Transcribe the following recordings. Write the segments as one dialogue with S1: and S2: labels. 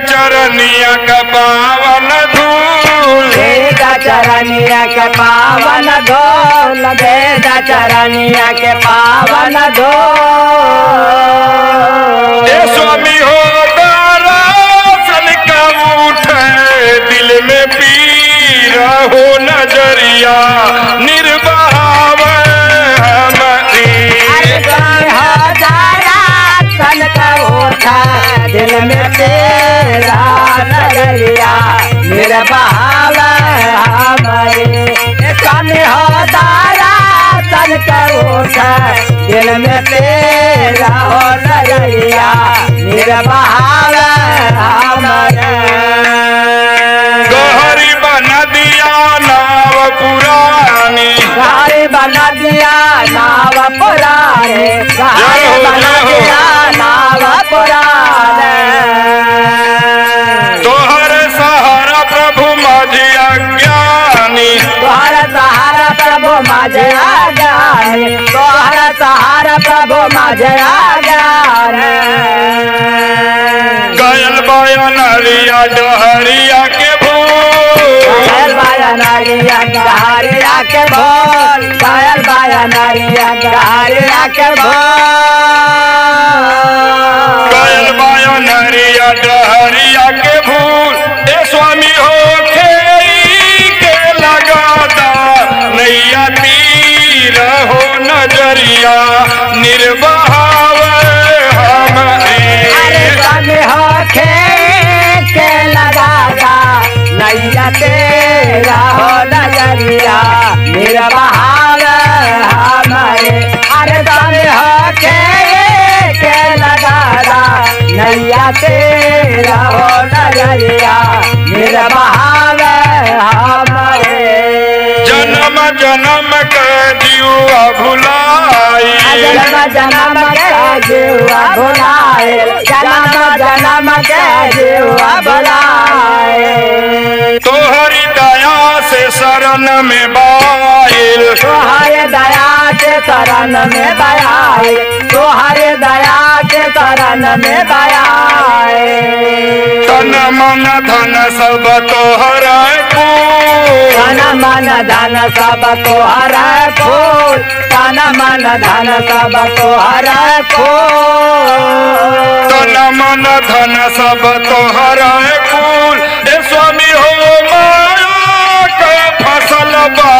S1: चरनिया का पावन धूल
S2: वेदा चरनिया के पावन धूल वेदा चरनिया के पावन धूल
S1: स्वामी हो दरअसल का उठे दिल में पीर हो नजरिया निर्भाव हमारी
S2: सन का उठा दिल में तेरा नजरिया निर्भाव हमारे स्वामी हो दारा सन का उठा दिल में तेरा हो नजरिया निर्भाव हमारे
S1: गहरी बना दिया नाव पुरानी
S2: गहरी बना दिया नाव पुराने गहरी बना दिया नाव पुराने
S1: तोहर सहारा प्रभु माझे अज्ञानी
S2: तोहर सहारा प्रभु माझे अज्ञानी तोहर सहारा प्रभु माझे अज्ञानी
S1: गयल बयनरिया डहरिया के
S2: घायल बाया नारिया गहरिया के भोल घायल बाया नारिया गहरिया के भोल
S1: गयल बयनरिया डहरिया के भूल ए स्वामी हो खेई के लगाता नैया तीर हो नजरिया निर्भाव हमारे
S2: स्वामी हो के लगाता नैया तेरा हो नजरिया निर्भाव हमारे अरे स्वामी हो के लगाता नैया तेरा हो नजरिया निर्भाव हमारे
S1: जन्म जन्म के जीवा भुलाई
S2: जन्म जन्म के जीवा भुलाए जन्म जन्म के जीवा भुलाए
S1: तोहरी दया से शरण में बाइल
S2: तोहरे दया के शरण में बयाए तोहरे दया के शरण में बयाए
S1: तन मन धन सब तोहरा
S2: तन मन धन सब तोहरा फूल तन मन धन सब तोहरा फूल
S1: तन मन धन सब तोहरा फूल ए स्वामी हो माया के फसल बा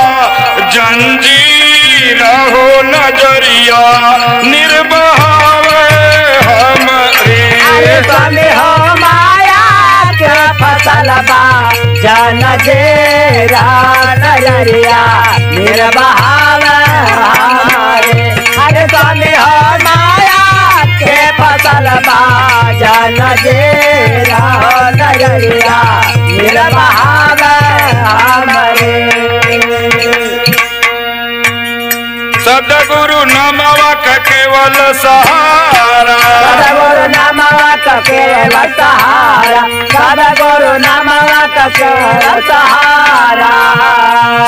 S1: जंजीर हो नजरिया निर्भाव हमारे
S2: स्वामी हो माया के फसल बा जन जेरा नजरिया निर्भाव हमारे अरे स्वामी हो माया के फसल बा जन जेरा नजरिया निर्भाव हमारे
S1: सदगुरु नमवा का केवल सहारा
S2: सदगुरु नमवा का केवल सहारा सदगुरु नमवा का केवल सहारा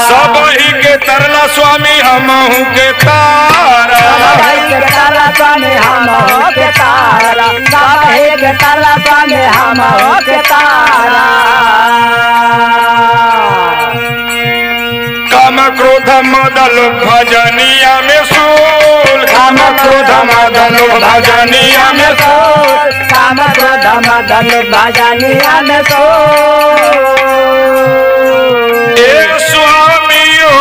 S1: सब ही के तरला स्वामी हमहू के तारा
S2: के तारा स्वामी हम के तारा सब के तारा स्वामी हम के तारा
S1: काम क्रोध मदल भजनिया में सूल काम क्रोध मदल भजनिया में सूल
S2: काम क्रोध मदन भजनिया में सूल
S1: ए स्वामी हो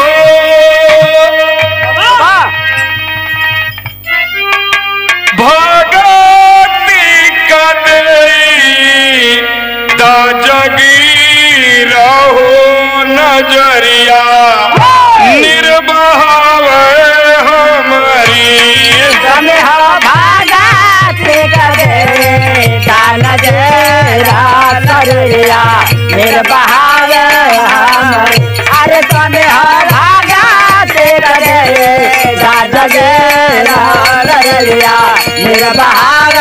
S1: भगति का देई दा जगीर हो नजरिया निर्भाव हमारी
S2: भागा दान जरा नजरिया निर्भाव अरे स्वामी भागा तेरा दान जरा नजरिया निर्भाव